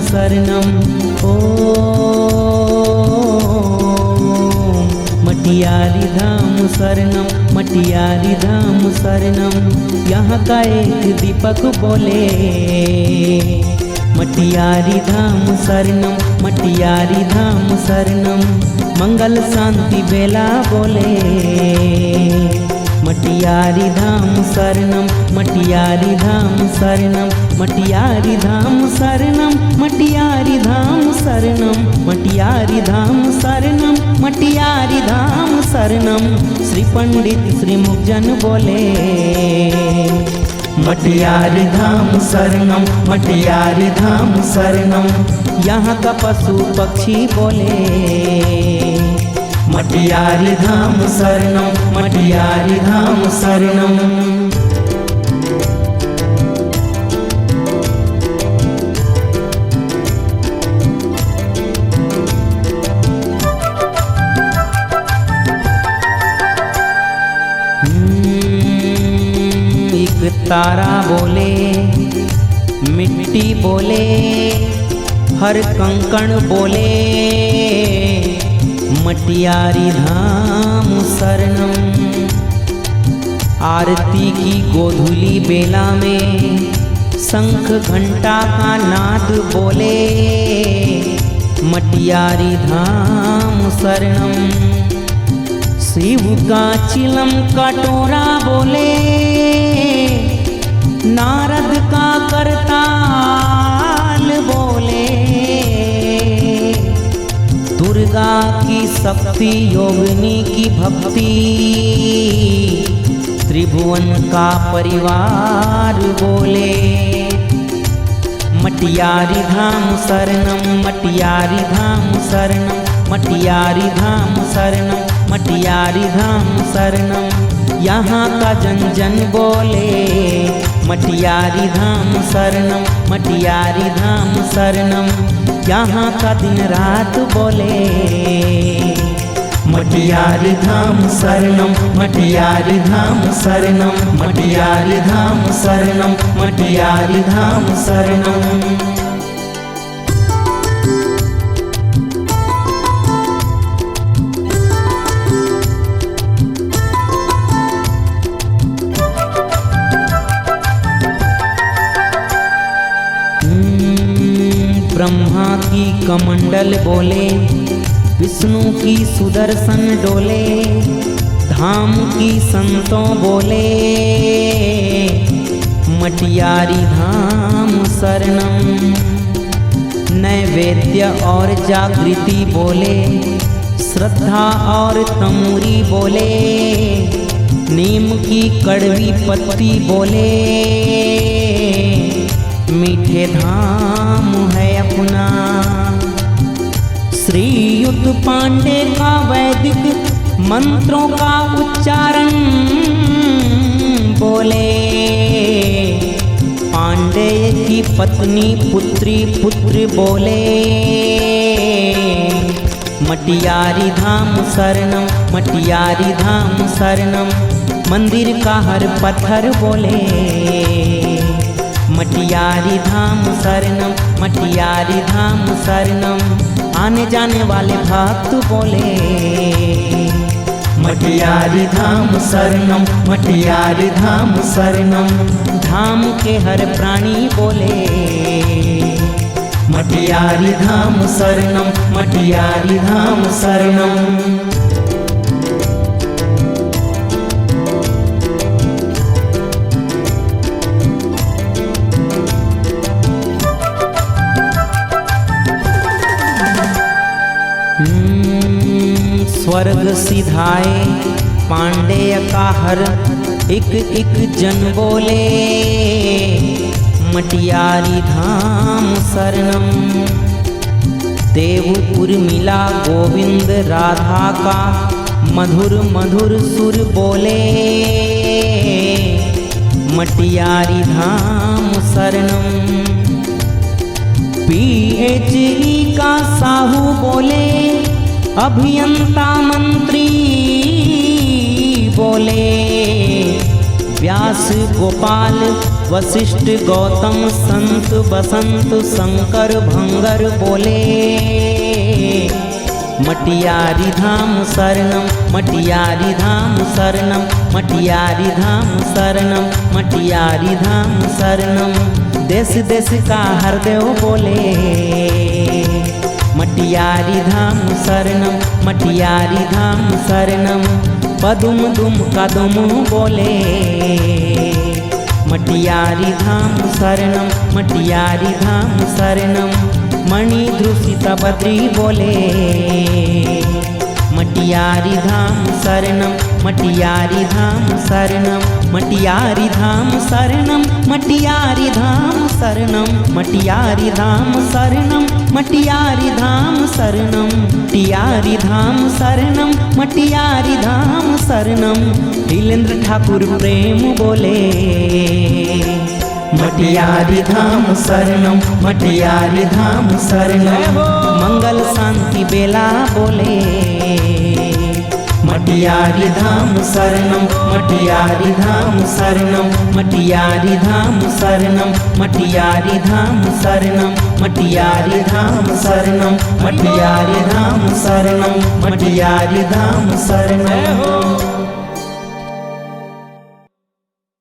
शरणम। मटियारी धाम शरणम, मटियारी धाम शरणम। यहाँ का एक दीपक बोले मटियारी धाम शरणम, मटियारी धाम शरणम। मंगल शांति बेला बोले मटियारी धाम शरणम, मटियारी धाम शरणम, मटियारी धाम शरणम, मटियारी धाम शरणम, मटियारी धाम शरणम, मटियारी धाम शरणम। श्री पंडित श्री मुखजन बोले मटियारी धाम शरणम, मटियारी धाम शरणम। यहाँ का पशु पक्षी बोले मटियारी धाम शरणम, मटियारी धाम शरणम। एक तारा बोले मिट्टी बोले हर कंकण बोले मटियारी धाम शरणम। आरती की गोधूली बेला में शंख घंटा का नाद बोले मटियारी धाम शरणम। शिव का चिलम कटोरा बोले नारद का करताल बोले दुर्गा की शक्ति योगिनी की भक्ति त्रिभुवन का परिवार बोले मटियारी धाम शरणम, मटियारी धाम शरणम, मटियारी धाम शरणम, मटियारी धाम शरणम। यहाँ का जन जन बोले मटियारी धाम शरणम, मटियारी धाम शरणम। यहाँ का दिन रात बोले मटियारी धाम शरणम, मटियारी धाम शरणम, मटियारी धाम शरणम, मटियारी धाम शरणम। ब्रह्मा की कमंडल बोले विष्णु की सुदर्शन डोले धाम की संतों बोले मटियारी धाम शरणम। नैवेद्य और जागृति बोले श्रद्धा और तमूरी बोले नीम की कड़वी पत्ती बोले मीठे धाम है अपना। श्रीयुत पांडे का वैदिक मंत्रों का उच्चारण बोले पांडे की पत्नी पुत्री पुत्र बोले मटियारी धाम शरणम, मटियारी धाम शरणम। मंदिर का हर पत्थर बोले मटियारी धाम शरणम, मटियारी धाम शरणम। आने जाने वाले भक्त बोले मटियारी धाम शरणम, मटियारी धाम शरणम। धाम के हर प्राणी बोले मटियारी धाम शरणम, मटियारी धाम शरणम। स्वर्ग सिधाए पांडेय का हर एक एक जन बोले मटियारी धाम शरणम। देवपुर मिला गोविंद राधा का मधुर मधुर सुर बोले मटियारी धाम शरणम। PHE का साहू बोले अभियंता मंत्री बोले व्यास गोपाल वशिष्ठ गौतम संत बसंत शंकर भंगर बोले मटियारी धाम शरणम मटियारी धाम शरणम मटियारी धाम शरणम मटियारी धाम शरणम। देश देश का हरदेव बोले मटियारी धाम शरणम मटियारी धाम शरणम। पदुम दुम कदम बोले मटियारी धाम शरणम मटियारी धाम शरणम। मणि ध्रुसिता बद्री बोले मटियारी धाम शरणम मटियारी धाम शरणम मटियारी धाम शरणम मटियारी धाम शरणम मटियारी धाम शरणम मटियारी धाम शरणम मटियारी धाम शरणम मटियारी धाम शरणम। नीलेंद्र ठाकुर प्रेम बोले मटियारी धाम शरणम मटियारी धाम शरणम। मंगल शांति बेला बोले मटियारी धाम शरणम मटियारी धाम शरणम मटियारी धाम शरणम मटियारी धाम शरणम मटियारी धाम शरणम मटियारी धाम शरणम मटियारी धाम शरणम।